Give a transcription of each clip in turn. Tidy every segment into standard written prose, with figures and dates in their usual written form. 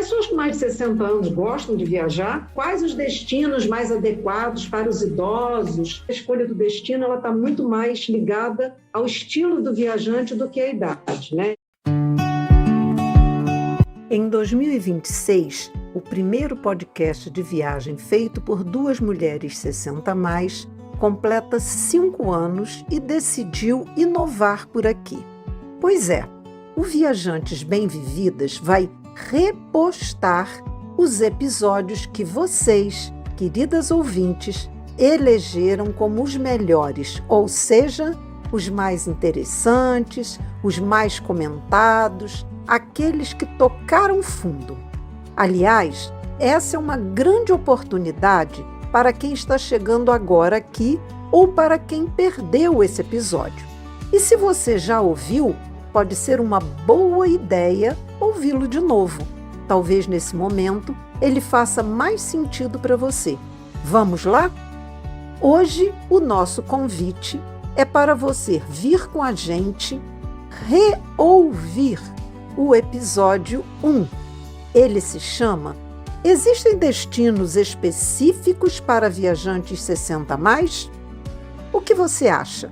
pessoas com mais de 60 anos gostam de viajar? Quais os destinos mais adequados para os idosos? A escolha do destino está muito mais ligada ao estilo do viajante do que à idade, né? Em 2026, o primeiro podcast de viagem feito por duas mulheres 60+, completa 5 anos e decidiu inovar por aqui. Pois é, o Viajantes Bem-Vividas vai repostar os episódios que vocês, queridas ouvintes, elegeram como os melhores, ou seja, os mais interessantes, os mais comentados, aqueles que tocaram fundo. Aliás, essa é uma grande oportunidade para quem está chegando agora aqui ou para quem perdeu esse episódio. E se você já ouviu, pode ser uma boa ideia ouvi-lo de novo. Talvez nesse momento ele faça mais sentido para você. Vamos lá? Hoje o nosso convite é para você vir com a gente reouvir o episódio 1. Ele se chama Existem destinos específicos para viajantes 60+? O que você acha?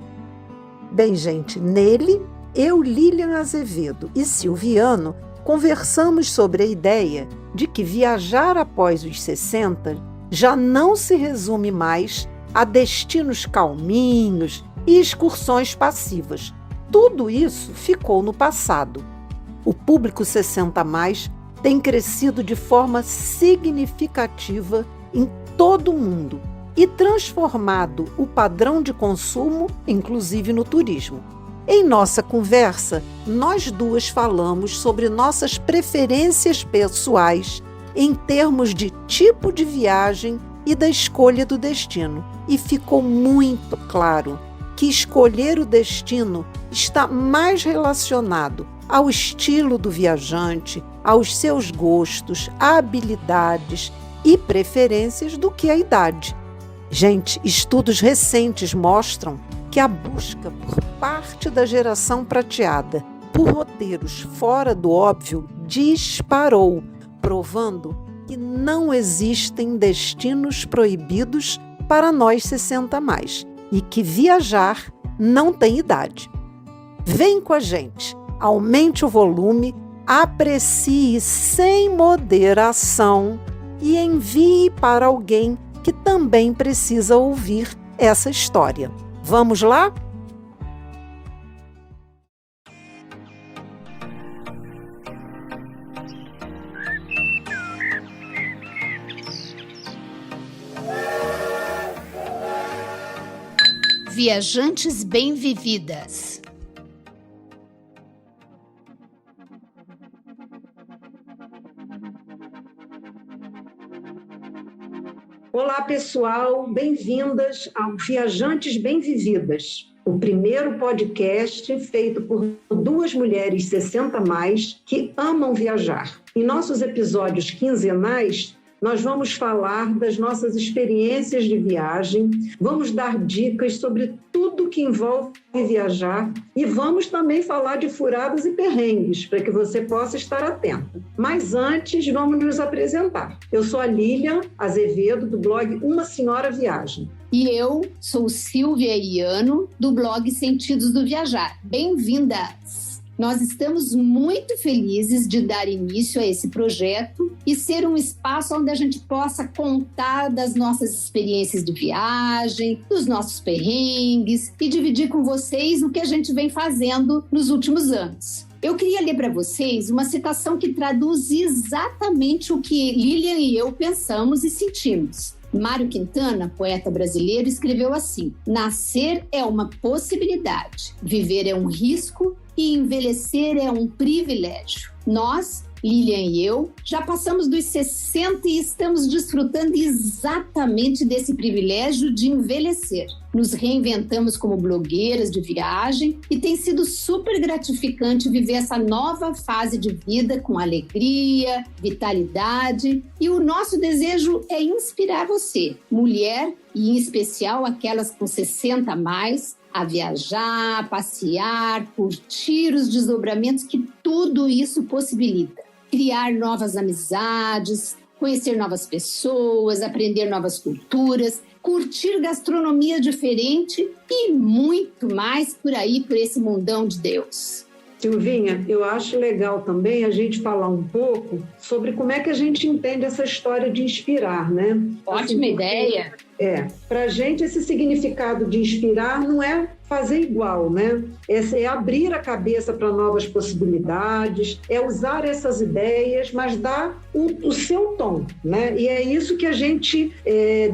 Bem, gente, nele, eu, Lilian Azevedo e Silviano conversamos sobre a ideia de que viajar após os 60 já não se resume mais a destinos calminhos e excursões passivas. Tudo isso ficou no passado. O público 60+ tem crescido de forma significativa em todo o mundo e transformado o padrão de consumo, inclusive no turismo. Em nossa conversa, nós duas falamos sobre nossas preferências pessoais em termos de tipo de viagem e da escolha do destino. E ficou muito claro que escolher o destino está mais relacionado ao estilo do viajante, aos seus gostos, habilidades e preferências do que a idade. Gente, estudos recentes mostram que a busca por parte da geração prateada por roteiros fora do óbvio disparou, provando que não existem destinos proibidos para nós 60+, e que viajar não tem idade. Vem com a gente, aumente o volume, aprecie sem moderação e envie para alguém que também precisa ouvir essa história. Vamos lá? Viajantes Bem-Vividas. Olá, pessoal, bem-vindas ao Viajantes Bem-Vividas, o primeiro podcast feito por duas mulheres 60+ que amam viajar. Em nossos episódios quinzenais, nós vamos falar das nossas experiências de viagem, vamos dar dicas sobre tudo que envolve viajar e vamos também falar de furadas e perrengues, para que você possa estar atento. Mas antes, vamos nos apresentar. Eu sou a Lilian Azevedo, do blog Uma Senhora Viagem. E eu sou Silvia Iano, do blog Sentidos do Viajar. Bem-vindas! Nós estamos muito felizes de dar início a esse projeto e ser um espaço onde a gente possa contar das nossas experiências de viagem, dos nossos perrengues e dividir com vocês o que a gente vem fazendo nos últimos anos. Eu queria ler para vocês uma citação que traduz exatamente o que Lilian e eu pensamos e sentimos. Mário Quintana, poeta brasileiro, escreveu assim: nascer é uma possibilidade, viver é um risco e envelhecer é um privilégio. Nós, Lilian e eu, já passamos dos 60 e estamos desfrutando exatamente desse privilégio de envelhecer. Nos reinventamos como blogueiras de viagem e tem sido super gratificante viver essa nova fase de vida com alegria, vitalidade. E o nosso desejo é inspirar você, mulher, e em especial aquelas com 60+, a viajar, passear, curtir os desdobramentos que tudo isso possibilita. criar novas amizades, conhecer novas pessoas, aprender novas culturas, curtir gastronomia diferente e muito mais por aí, por esse mundão de Deus. Silvinha, eu acho legal também a gente falar um pouco sobre como é que a gente entende essa história de inspirar, né? Ótima ideia! Para a gente esse significado de inspirar não é fazer igual, né? É abrir a cabeça para novas possibilidades, é usar essas ideias, mas dar o seu tom, né? E é isso que a gente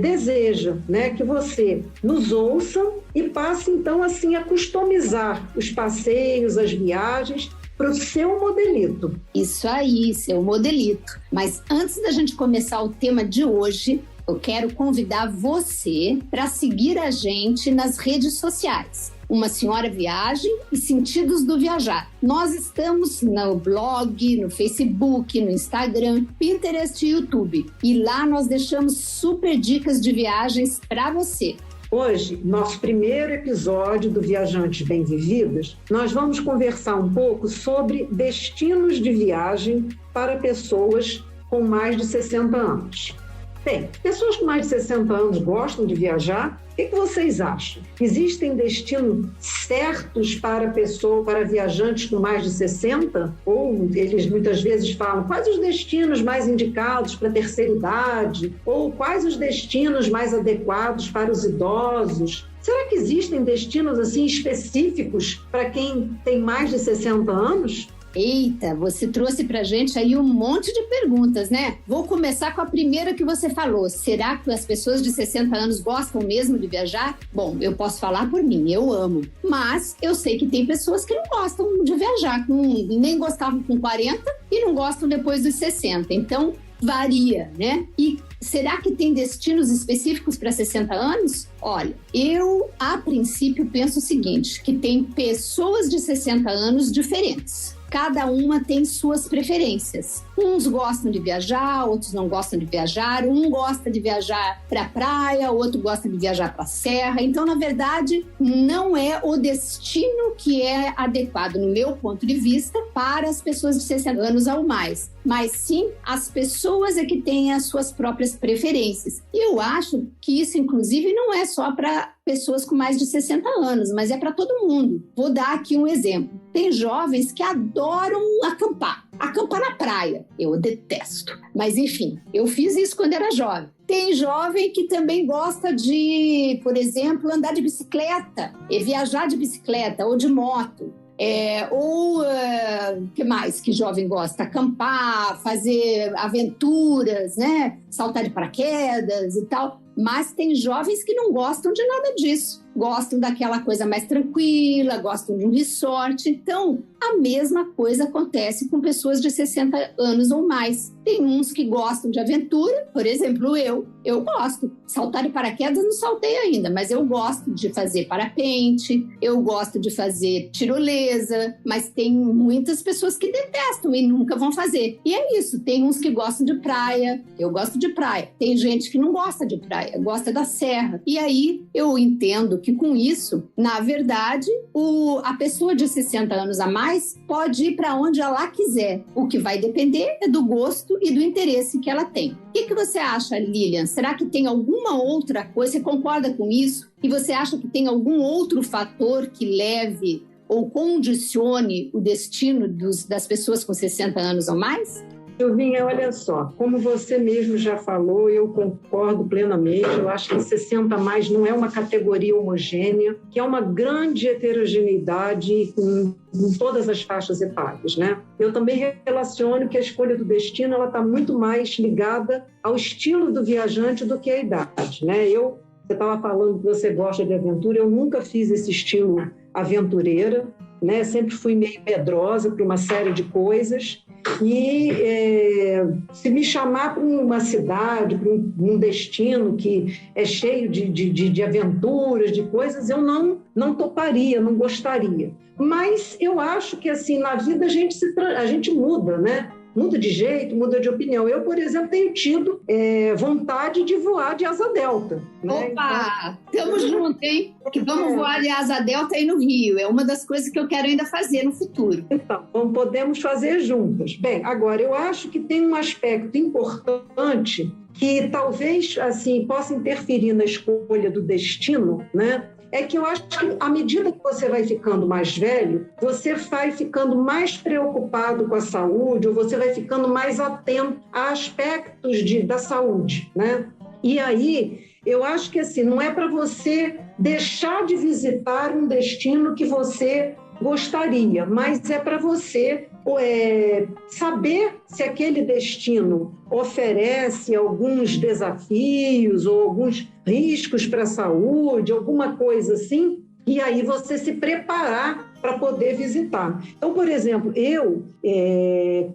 deseja, né? Que você nos ouça e passe, então, assim, a customizar os passeios, as viagens, para o seu modelito. Isso aí, seu modelito. Mas antes da gente começar o tema de hoje, eu quero convidar você para seguir a gente nas redes sociais. Uma Senhora Viagem e Sentidos do Viajar. Nós estamos no blog, no Facebook, no Instagram, Pinterest e YouTube. E lá nós deixamos super dicas de viagens para você. Hoje, nosso primeiro episódio do Viajantes Bem-Vividas, nós vamos conversar um pouco sobre destinos de viagem para pessoas com mais de 60 anos. Bem, pessoas com mais de 60 anos gostam de viajar? O que vocês acham? Existem destinos certos para viajantes com mais de 60? Ou eles muitas vezes falam quais os destinos mais indicados para a terceira idade? Ou quais os destinos mais adequados para os idosos? Será que existem destinos assim específicos para quem tem mais de 60 anos? Eita, você trouxe pra gente aí um monte de perguntas, né? Vou começar com a primeira que você falou. Será que as pessoas de 60 anos gostam mesmo de viajar? Bom, eu posso falar por mim, eu amo. Mas eu sei que tem pessoas que não gostam de viajar, nem gostavam com 40 e não gostam depois dos 60. Então, varia, né? E será que tem destinos específicos para 60 anos? Olha, eu, a princípio, penso o seguinte, que tem pessoas de 60 anos diferentes. Cada uma tem suas preferências. Uns gostam de viajar, outros não gostam de viajar. Um gosta de viajar para a praia, outro gosta de viajar para a serra. Então, na verdade, não é o destino que é adequado, no meu ponto de vista, para as pessoas de 60 anos ou mais. Mas sim, as pessoas é que têm as suas próprias preferências. E eu acho que isso, inclusive, não é só para pessoas com mais de 60 anos, mas é para todo mundo. Vou dar aqui um exemplo. Tem jovens que adoram acampar na praia. Eu detesto. Mas, enfim, eu fiz isso quando era jovem. Tem jovem que também gosta de, por exemplo, andar de bicicleta, e viajar de bicicleta ou de moto. Que mais que jovem gosta? Acampar, fazer aventuras, né? Saltar de paraquedas e tal. Mas tem jovens que não gostam de nada disso. Gostam daquela coisa mais tranquila, gostam de um resort. Então, a mesma coisa acontece com pessoas de 60 anos ou mais. Tem uns que gostam de aventura, por exemplo, eu gosto. Saltar de paraquedas não saltei ainda, mas eu gosto de fazer parapente, eu gosto de fazer tirolesa, mas tem muitas pessoas que detestam e nunca vão fazer. E é isso, tem uns que gostam de praia, eu gosto de praia. Tem gente que não gosta de praia, gosta da serra. E aí eu entendo que com isso, na verdade, a pessoa de 60 anos a mais pode ir para onde ela quiser. O que vai depender é do gosto e do interesse que ela tem. O que você acha, Lilian? Será que tem alguma outra coisa? Você concorda com isso? E você acha que tem algum outro fator que leve ou condicione o destino das pessoas com 60 anos ou mais? Silvinha, olha só, como você mesmo já falou, eu concordo plenamente, eu acho que 60 a mais não é uma categoria homogênea, que é uma grande heterogeneidade em todas as faixas etárias, né? Eu também relaciono que a escolha do destino ela está muito mais ligada ao estilo do viajante do que à idade, né? Você estava falando que você gosta de aventura, eu nunca fiz esse estilo aventureira, né? Sempre fui meio medrosa para uma série de coisas. E se me chamar para uma cidade, para um destino que é cheio de aventuras, de coisas, eu não toparia, não gostaria. Mas eu acho que assim, na vida a gente muda, né? muda de jeito, muda de opinião. Eu, por exemplo, tenho tido vontade de voar de asa delta. Né? Opa! Estamos juntos, hein? Que vamos voar de asa delta aí no Rio. É uma das coisas que eu quero ainda fazer no futuro. Então, podemos fazer juntas. Bem, agora, eu acho que tem um aspecto importante que talvez assim possa interferir na escolha do destino, né? É que eu acho que à medida que você vai ficando mais velho, você vai ficando mais preocupado com a saúde, ou você vai ficando mais atento a aspectos da saúde, né? E aí, eu acho que assim, não é para você deixar de visitar um destino que você gostaria, mas é para você saber se aquele destino oferece alguns desafios ou alguns riscos para a saúde, alguma coisa assim, e aí você se preparar para poder visitar. Então, por exemplo,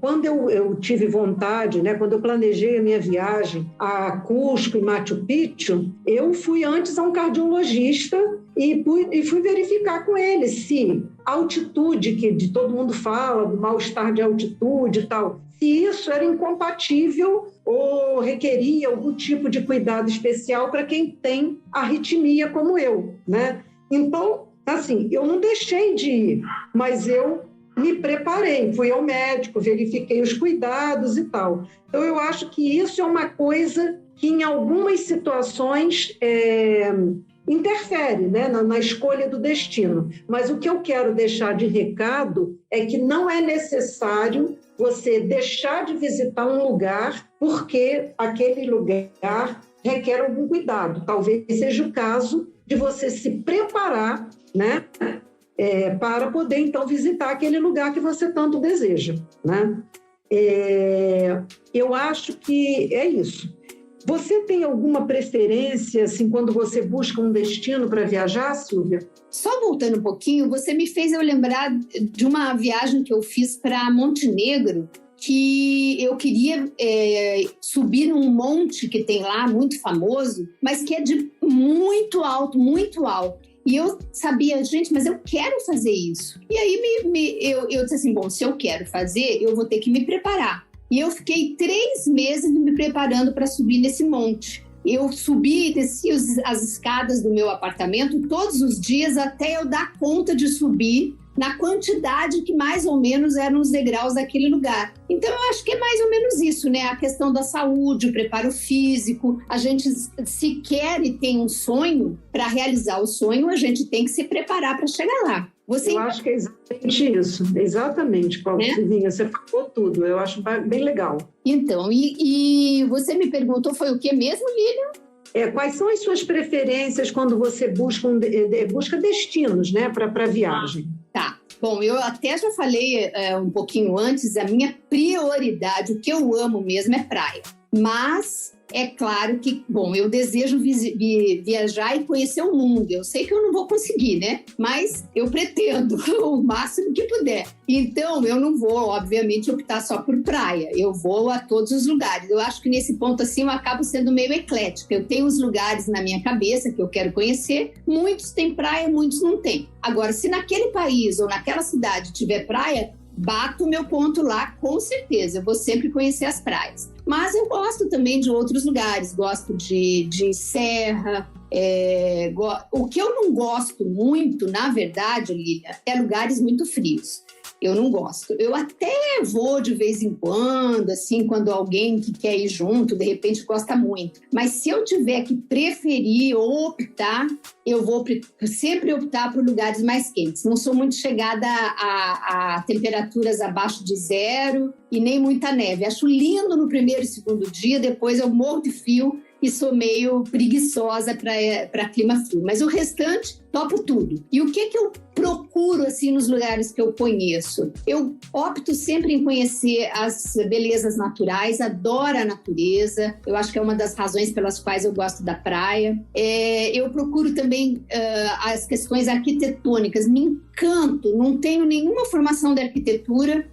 quando eu tive vontade, né, quando eu planejei a minha viagem a Cusco e Machu Picchu, eu fui antes a um cardiologista e fui verificar com ele se a altitude, que de todo mundo fala, do mal-estar de altitude e tal, se isso era incompatível ou requeria algum tipo de cuidado especial para quem tem arritmia como eu, né? Então, assim, eu não deixei de ir, mas eu me preparei, fui ao médico, verifiquei os cuidados e tal. Então, eu acho que isso é uma coisa que, em algumas situações, interfere, né, na escolha do destino. Mas o que eu quero deixar de recado é que não é necessário você deixar de visitar um lugar porque aquele lugar requer algum cuidado. Talvez seja o caso de você se preparar, né, para poder, então, visitar aquele lugar que você tanto deseja, né? Eu acho que é isso. Você tem alguma preferência, assim, quando você busca um destino para viajar, Silvia? Só voltando um pouquinho, você me fez eu lembrar de uma viagem que eu fiz para Montenegro, que eu queria subir num monte que tem lá, muito famoso, mas que é de muito alto, muito alto. E eu sabia, gente, mas eu quero fazer isso. E aí eu disse assim, bom, se eu quero fazer, eu vou ter que me preparar. E eu fiquei 3 meses me preparando para subir nesse monte. Eu subi e desci as escadas do meu apartamento todos os dias até eu dar conta de subir na quantidade que mais ou menos eram os degraus daquele lugar. Então, eu acho que é mais ou menos isso, né? A questão da saúde, o preparo físico. A gente, se quer e tem um sonho, para realizar o sonho, a gente tem que se preparar para chegar lá. Eu acho que é exatamente isso. Exatamente, Silvinha. Você falou tudo. Eu acho bem legal. Então, e você me perguntou, foi o que mesmo, Lilian? Quais são as suas preferências quando você busca destinos, né, para viagem? Tá. Bom, eu até já falei um pouquinho antes, a minha prioridade, o que eu amo mesmo é praia. Mas é claro que, bom, eu desejo viajar e conhecer o mundo. Eu sei que eu não vou conseguir, né? Mas eu pretendo o máximo que puder. Então, eu não vou, obviamente, optar só por praia. Eu vou a todos os lugares. Eu acho que nesse ponto, assim, eu acabo sendo meio eclética. Eu tenho os lugares na minha cabeça que eu quero conhecer. Muitos têm praia, muitos não têm. Agora, se naquele país ou naquela cidade tiver praia, bato o meu ponto lá, com certeza. Eu vou sempre conhecer as praias. Mas eu gosto também de outros lugares. Gosto de serra. O que eu não gosto muito, na verdade, Lília, é lugares muito frios. Eu não gosto. Eu até vou de vez em quando, assim, quando alguém que quer ir junto, de repente gosta muito. Mas se eu tiver que preferir ou optar, eu vou sempre optar por lugares mais quentes. Não sou muito chegada a temperaturas abaixo de 0 e nem muita neve. Acho lindo no primeiro e segundo dia, depois eu morro de frio e sou meio preguiçosa para clima frio. Mas o restante, topo tudo. E o que eu procuro, assim, nos lugares que eu conheço? Eu opto sempre em conhecer as belezas naturais, adoro a natureza. Eu acho que é uma das razões pelas quais eu gosto da praia. Eu procuro também as questões arquitetônicas. Me encanto, não tenho nenhuma formação de arquitetura,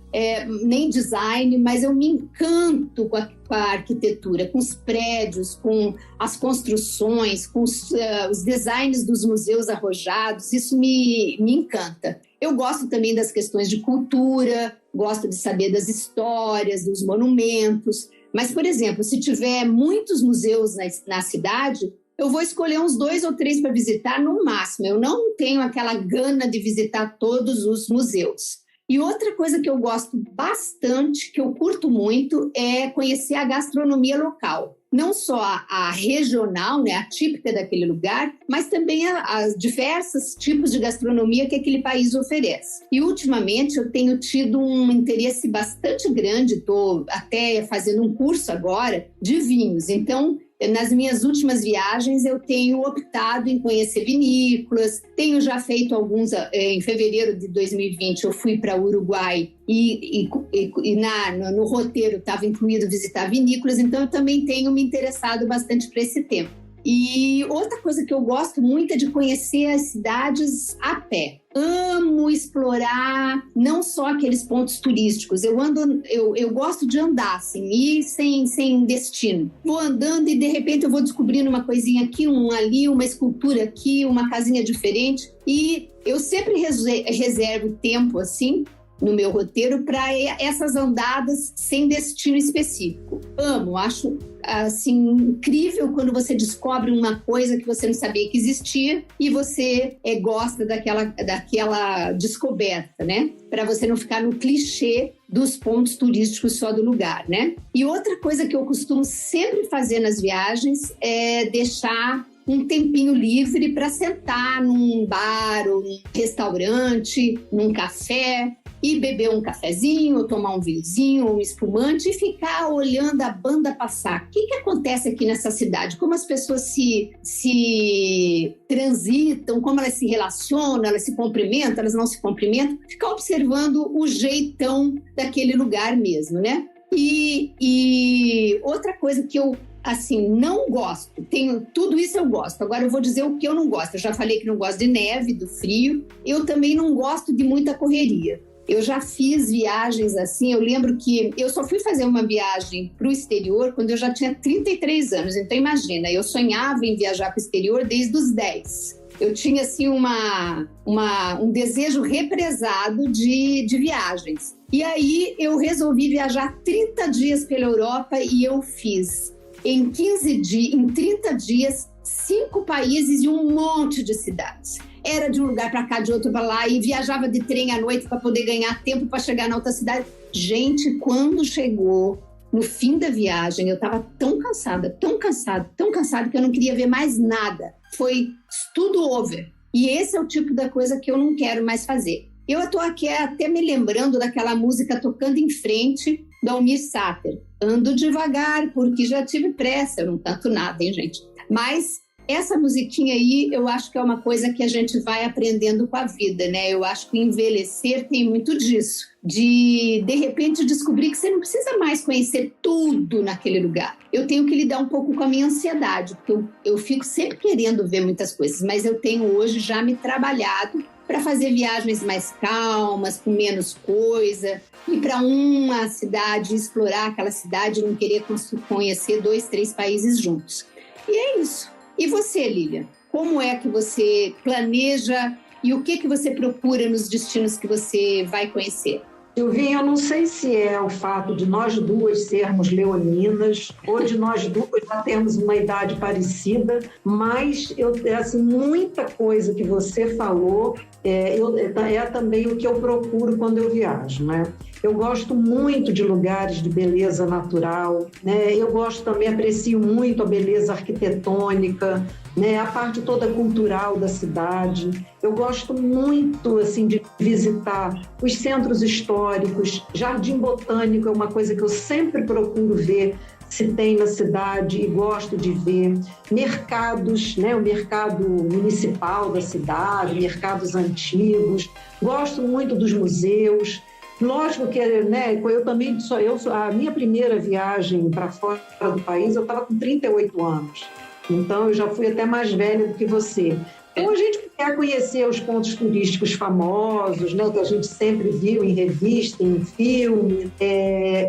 nem design, mas eu me encanto com a arquitetura, com os prédios, com as construções, com os designs dos museus arrojados. Isso me encanta. Eu gosto também das questões de cultura, gosto de saber das histórias, dos monumentos. Mas, por exemplo, se tiver muitos museus na cidade, eu vou escolher uns 2 ou 3 para visitar no máximo. Eu não tenho aquela gana de visitar todos os museus. E outra coisa que eu gosto bastante, que eu curto muito, é conhecer a gastronomia local. Não só a regional, né, a típica daquele lugar, mas também as diversos tipos de gastronomia que aquele país oferece. E, ultimamente, eu tenho tido um interesse bastante grande, estou até fazendo um curso agora de vinhos. Então, nas minhas últimas viagens, eu tenho optado em conhecer vinícolas, tenho já feito alguns. Em fevereiro de 2020, eu fui para o Uruguai e no roteiro estava incluído visitar vinícolas, então eu também tenho me interessado bastante por esse tema. E outra coisa que eu gosto muito é de conhecer as cidades a pé. Amo explorar não só aqueles pontos turísticos. Eu gosto de andar, assim, ir sem destino. Vou andando e, de repente, eu vou descobrindo uma coisinha aqui, um ali, uma escultura aqui, uma casinha diferente. E eu sempre reservo tempo, assim, no meu roteiro para essas andadas sem destino específico. Amo, acho assim incrível quando você descobre uma coisa que você não sabia que existia e você gosta daquela descoberta, né? Para você não ficar no clichê dos pontos turísticos só do lugar, né? E outra coisa que eu costumo sempre fazer nas viagens é deixar um tempinho livre para sentar num bar ou num restaurante, num café, e beber um cafezinho, ou tomar um vinhozinho, um espumante e ficar olhando a banda passar. O que acontece aqui nessa cidade? Como as pessoas se transitam, como elas se relacionam, elas se cumprimentam, elas não se cumprimentam. Ficar observando o jeitão daquele lugar mesmo, né? E outra coisa que eu assim, não gosto. Tudo isso eu gosto. Agora eu vou dizer o que eu não gosto. Eu já falei que não gosto de neve, do frio. Eu também não gosto de muita correria. Eu já fiz viagens assim, eu lembro que eu só fui fazer uma viagem para o exterior quando eu já tinha 33 anos. Então imagina, eu sonhava em viajar para o exterior desde os 10. Eu tinha assim um desejo represado de viagens. E aí eu resolvi viajar 30 dias pela Europa e eu fiz em 30 dias 5 países e um monte de cidades. Era de um lugar para cá, de outro para lá, e viajava de trem à noite para poder ganhar tempo para chegar na outra cidade. Gente, quando chegou no fim da viagem, eu estava tão cansada que eu não queria ver mais nada. Foi tudo over. E esse é o tipo da coisa que eu não quero mais fazer. Eu estou aqui até me lembrando daquela música Tocando em Frente, do Almir Sater. Ando devagar, porque já tive pressa. Eu não canto nada, hein, gente? Mas essa musiquinha aí, eu acho que é uma coisa que a gente vai aprendendo com a vida, né? Eu acho que envelhecer tem muito disso. De repente, descobrir que você não precisa mais conhecer tudo naquele lugar. Eu tenho que lidar um pouco com a minha ansiedade, porque eu fico sempre querendo ver muitas coisas, mas eu tenho hoje já me trabalhado para fazer viagens mais calmas, com menos coisa, ir para uma cidade, explorar aquela cidade, não querer conhecer 2, 3 países juntos. E é isso. E você, Lilian? Como é que você planeja e o que você procura nos destinos que você vai conhecer? Silvinha, eu não sei se é o fato de nós duas sermos leoninas ou de nós duas já termos uma idade parecida, mas assim, muita coisa que você falou é também o que eu procuro quando eu viajo, né? Eu gosto muito de lugares de beleza natural, né? Eu também aprecio muito a beleza arquitetônica, né? A parte toda cultural da cidade. Eu gosto muito assim, de visitar os centros históricos. Jardim Botânico é uma coisa que eu sempre procuro ver se tem na cidade e gosto de ver. Mercados, né? O mercado municipal da cidade, mercados antigos. Gosto muito dos museus. Lógico que, né, a minha primeira viagem para fora do país, eu estava com 38 anos. Então, eu já fui até mais velha do que você. Então, a gente quer conhecer os pontos turísticos famosos, né, que a gente sempre viu em revista, em filme.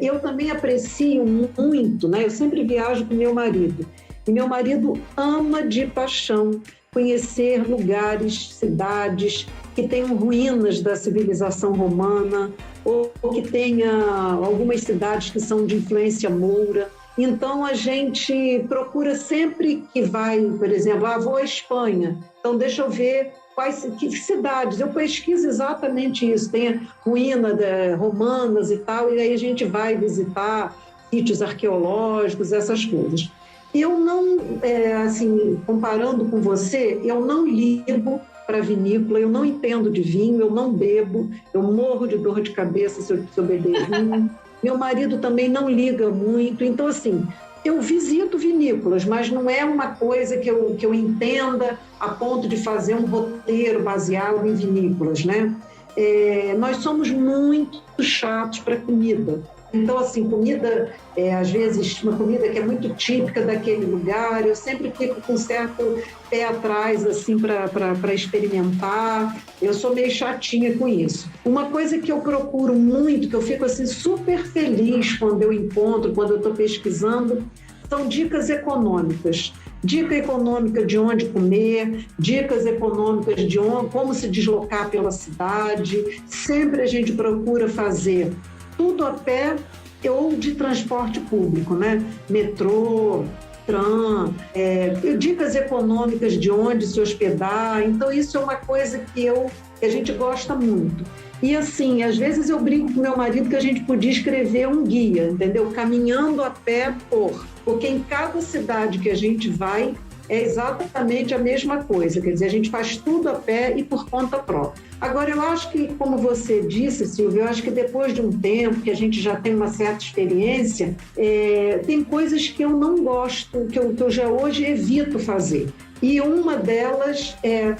Eu também aprecio muito, né, eu sempre viajo com meu marido. E meu marido ama de paixão conhecer lugares, cidades que tenham ruínas da civilização romana ou que tenha algumas cidades que são de influência moura. Então, a gente procura sempre que vai, por exemplo, vou à Espanha, então deixa eu ver que cidades. Eu pesquiso exatamente isso, tem ruínas romanas e tal, e aí a gente vai visitar sítios arqueológicos, essas coisas. Eu não, assim, comparando com você, eu não ligo para vinícola, eu não entendo de vinho, eu não bebo, eu morro de dor de cabeça se eu beber vinho. Meu marido também não liga muito, então, assim, eu visito vinícolas, mas não é uma coisa que eu entenda a ponto de fazer um roteiro baseado em vinícolas, né? Nós somos muito chatos para comida. Então, assim, comida, às vezes, uma comida que é muito típica daquele lugar, eu sempre fico com certo pé atrás, assim, para experimentar. Eu sou meio chatinha com isso. Uma coisa que eu procuro muito, que eu fico, assim, super feliz quando eu encontro, quando eu estou pesquisando, são dicas econômicas. Dica econômica de onde comer, dicas econômicas de como se deslocar pela cidade. Sempre a gente procura fazer tudo a pé ou de transporte público, né? Metrô, tram, dicas econômicas de onde se hospedar. Então, isso é uma coisa que a gente gosta muito. E, assim, às vezes eu brinco com meu marido que a gente podia escrever um guia, entendeu? Caminhando a pé porque em cada cidade que a gente vai é exatamente a mesma coisa, quer dizer, a gente faz tudo a pé e por conta própria. Agora, eu acho que, como você disse, Silvia, eu acho que depois de um tempo que a gente já tem uma certa experiência, tem coisas que eu não gosto, que eu já hoje evito fazer. E uma delas é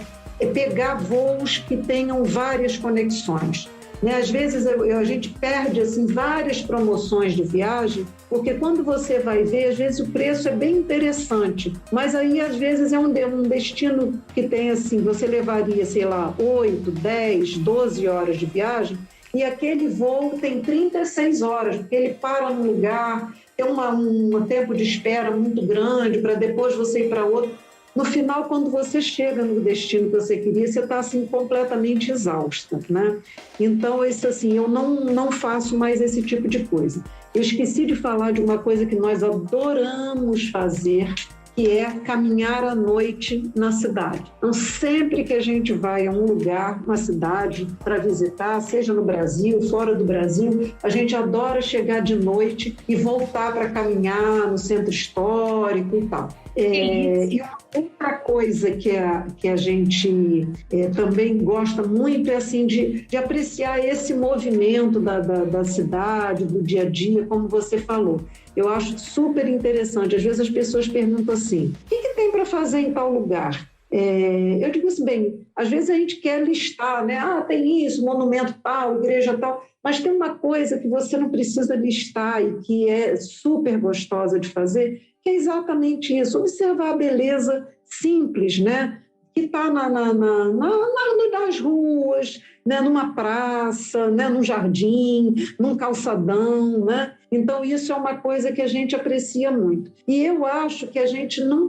pegar voos que tenham várias conexões. Né? Às vezes a gente perde assim, várias promoções de viagem, porque quando você vai ver, às vezes o preço é bem interessante, mas aí às vezes é um destino que tem assim, você levaria, sei lá, 8, 10, 12 horas de viagem, e aquele voo tem 36 horas, porque ele para num lugar, tem um tempo de espera muito grande para depois você ir para outro. No final, quando você chega no destino que você queria, você está assim, completamente exausta, né? Então, assim, eu não faço mais esse tipo de coisa. Eu esqueci de falar de uma coisa que nós adoramos fazer, que é caminhar à noite na cidade. Então, sempre que a gente vai a um lugar, uma cidade, para visitar, seja no Brasil, fora do Brasil, a gente adora chegar de noite e voltar para caminhar no centro histórico e tal. E outra coisa que a gente também gosta muito é assim, de apreciar esse movimento da cidade, do dia a dia, como você falou. Eu acho super interessante. Às vezes as pessoas perguntam assim, o que tem para fazer em tal lugar? Eu digo assim, bem, às vezes a gente quer listar, né? Tem isso, monumento tal, igreja tal, mas tem uma coisa que você não precisa listar e que é super gostosa de fazer, que é exatamente isso, observar a beleza simples, né? Que está nas ruas, né? Numa praça, né? Num jardim, num calçadão, né? Então, isso é uma coisa que a gente aprecia muito. E eu acho que a gente não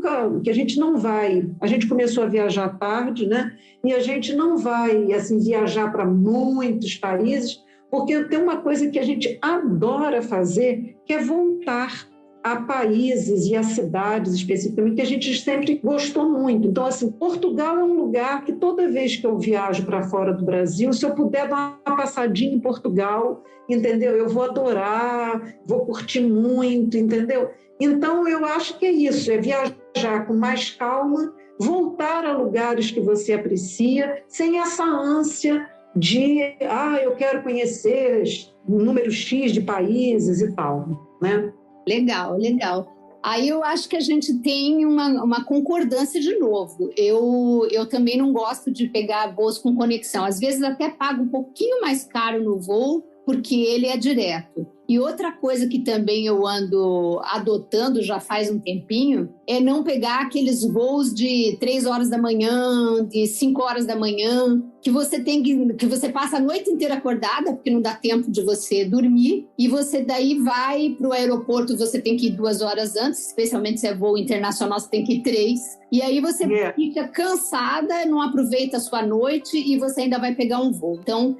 vai... A gente começou a viajar tarde, né? E a gente não vai assim, viajar para muitos países, porque tem uma coisa que a gente adora fazer, que é voltar a países e a cidades especificamente que a gente sempre gostou muito. Então, assim, Portugal é um lugar que toda vez que eu viajo para fora do Brasil, se eu puder dar uma passadinha em Portugal, entendeu? Eu vou adorar, vou curtir muito, entendeu? Então, eu acho que é isso, é viajar com mais calma, voltar a lugares que você aprecia, sem essa ânsia de, eu quero conhecer o número X de países e tal, né? Legal, legal. Aí eu acho que a gente tem uma concordância de novo. Eu também não gosto de pegar voos com conexão. Às vezes até pago um pouquinho mais caro no voo, porque ele é direto. E outra coisa que também eu ando adotando já faz um tempinho é não pegar aqueles voos de 3 horas da manhã, de 5 horas da manhã, que você passa a noite inteira acordada, porque não dá tempo de você dormir, e você daí vai para o aeroporto, você tem que ir 2 horas antes, especialmente se é voo internacional, você tem que ir 3, e aí você fica cansada, não aproveita a sua noite e você ainda vai pegar um voo. Então,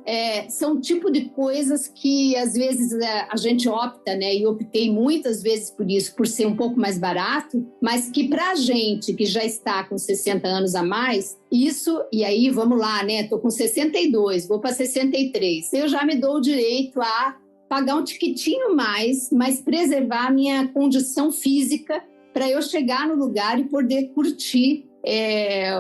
são tipo de coisas que às vezes a gente opta, né? E optei muitas vezes por isso, por ser um pouco mais barato, mas que pra gente que já está com 60 anos a mais, isso, e aí vamos lá, né? Tô com 62, vou para 63. Eu já me dou o direito a pagar um tiquitinho mais, mas preservar a minha condição física para eu chegar no lugar e poder curtir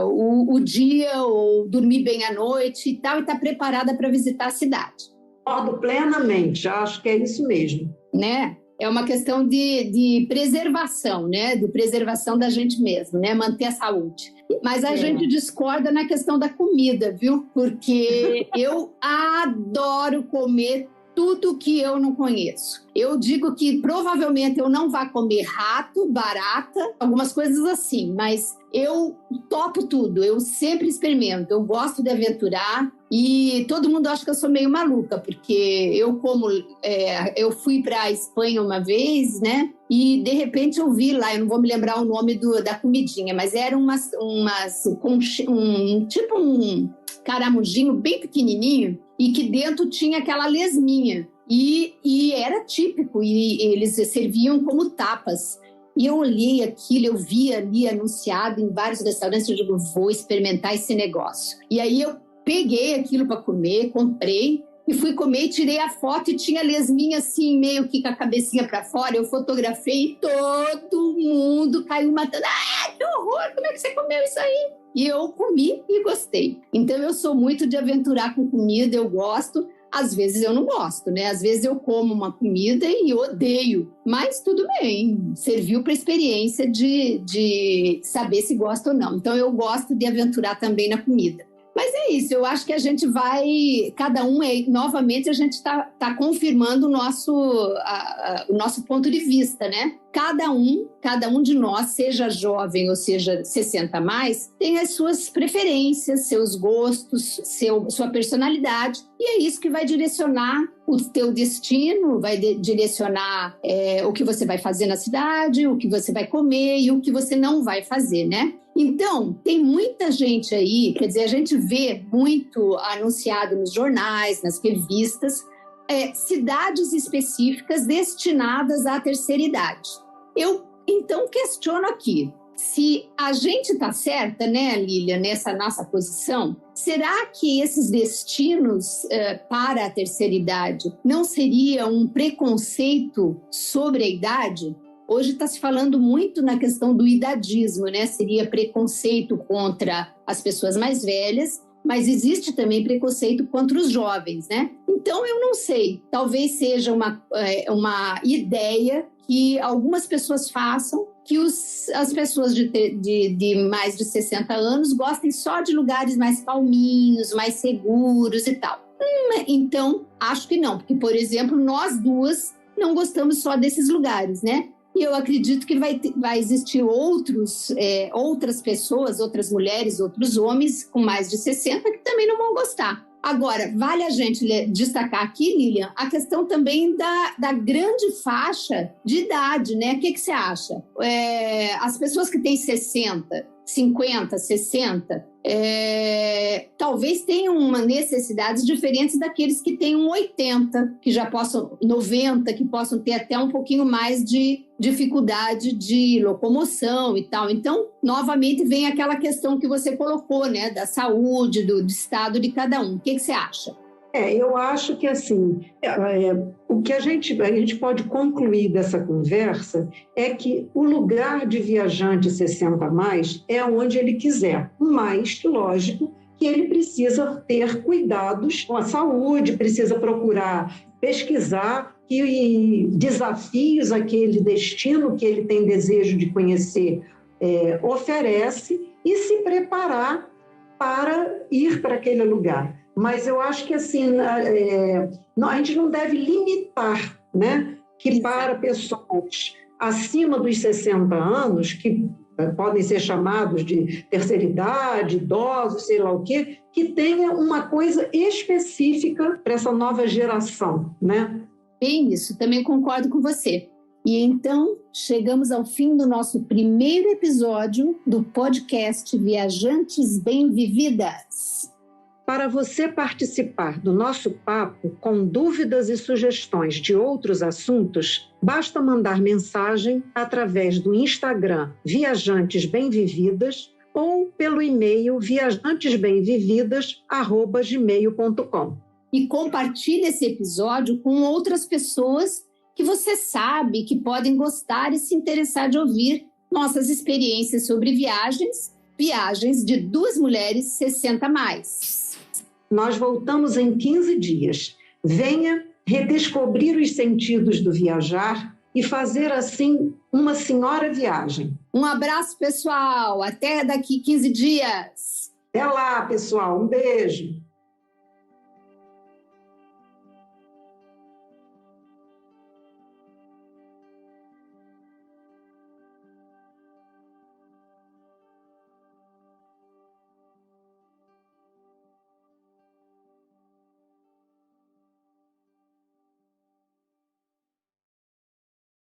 o dia ou dormir bem à noite e tal, e estar preparada para visitar a cidade. Concordo plenamente, acho que é isso mesmo. Né? É uma questão de preservação, né? De preservação da gente mesmo, né? Manter a saúde. Mas a gente discorda na questão da comida, viu? Porque eu adoro comer tudo que eu não conheço. Eu digo que provavelmente eu não vá comer rato, barata, algumas coisas assim, mas eu topo tudo, eu sempre experimento, eu gosto de aventurar e todo mundo acha que eu sou meio maluca, porque eu fui para a Espanha uma vez, né? E de repente eu vi lá, eu não vou me lembrar o nome da comidinha, mas era tipo um caramujinho bem pequenininho e que dentro tinha aquela lesminha. E era típico, e eles serviam como tapas. E eu olhei aquilo, eu vi ali anunciado em vários restaurantes, eu digo, vou experimentar esse negócio. E aí eu peguei aquilo para comer, comprei, e fui comer e tirei a foto e tinha lesminha assim, meio que com a cabecinha para fora. Eu fotografei e todo mundo caiu matando. Ah, que horror, como é que você comeu isso aí? E eu comi e gostei. Então eu sou muito de aventurar com comida, eu gosto. Às vezes eu não gosto, né? Às vezes eu como uma comida e odeio. Mas tudo bem, serviu para a experiência de saber se gosta ou não. Então eu gosto de aventurar também na comida. Mas é isso, eu acho que a gente vai, cada um, novamente a gente está confirmando o nosso ponto de vista, né? Cada um de nós, seja jovem ou seja 60 a mais, tem as suas preferências, seus gostos, sua personalidade, e é isso que vai direcionar o teu destino, vai direcionar o que você vai fazer na cidade, o que você vai comer e o que você não vai fazer, né? Então, tem muita gente aí, quer dizer, a gente vê muito anunciado nos jornais, nas revistas, cidades específicas destinadas à terceira idade. Eu, então, questiono aqui, se a gente está certa, né, Lília, nessa nossa posição, será que esses destinos para a terceira idade não seria um preconceito sobre a idade? Hoje está se falando muito na questão do idadismo, né? Seria preconceito contra as pessoas mais velhas, mas existe também preconceito contra os jovens, né? Então, eu não sei, talvez seja uma ideia que algumas pessoas façam, que as pessoas de mais de 60 anos gostem só de lugares mais calminhos, mais seguros e tal. Então, acho que não, porque, por exemplo, nós duas não gostamos só desses lugares, né? E eu acredito que vai existir outras pessoas, outras mulheres, outros homens com mais de 60 que também não vão gostar. Agora, vale a gente destacar aqui, Lilian, a questão também da grande faixa de idade, né? O que você acha? As pessoas que têm 60, 50, 60, talvez tenham necessidades diferentes daqueles que têm 80, que já possam, 90, que possam ter até um pouquinho mais de dificuldade de locomoção e tal. Então, novamente, vem aquela questão que você colocou, né, da saúde, do estado de cada um. O que você acha? Eu acho que, assim, o que a gente pode concluir dessa conversa é que o lugar de viajante 60 a mais é onde ele quiser, mas, lógico, que ele precisa ter cuidados com a saúde, precisa procurar pesquisar que desafios aquele destino que ele tem desejo de conhecer oferece e se preparar para ir para aquele lugar. Mas eu acho que assim, a gente não deve limitar, né? Que para pessoas acima dos 60 anos, que podem ser chamados de terceira idade, idosos, sei lá o quê, que tenha uma coisa específica para essa nova geração, né? Bem, isso, também concordo com você. E então, chegamos ao fim do nosso primeiro episódio do podcast Viajantes Bem-Vividas. Para você participar do nosso papo com dúvidas e sugestões de outros assuntos, basta mandar mensagem através do Instagram Viajantes Bem-Vividas ou pelo e-mail viajantesbemvividas@gmail.com. E compartilhe esse episódio com outras pessoas que você sabe que podem gostar e se interessar de ouvir nossas experiências sobre viagens de 2 mulheres 60+. Nós voltamos em 15 dias. Venha redescobrir os sentidos do viajar e fazer, assim, uma senhora viagem. Um abraço, pessoal. Até daqui 15 dias. Até lá, pessoal. Um beijo.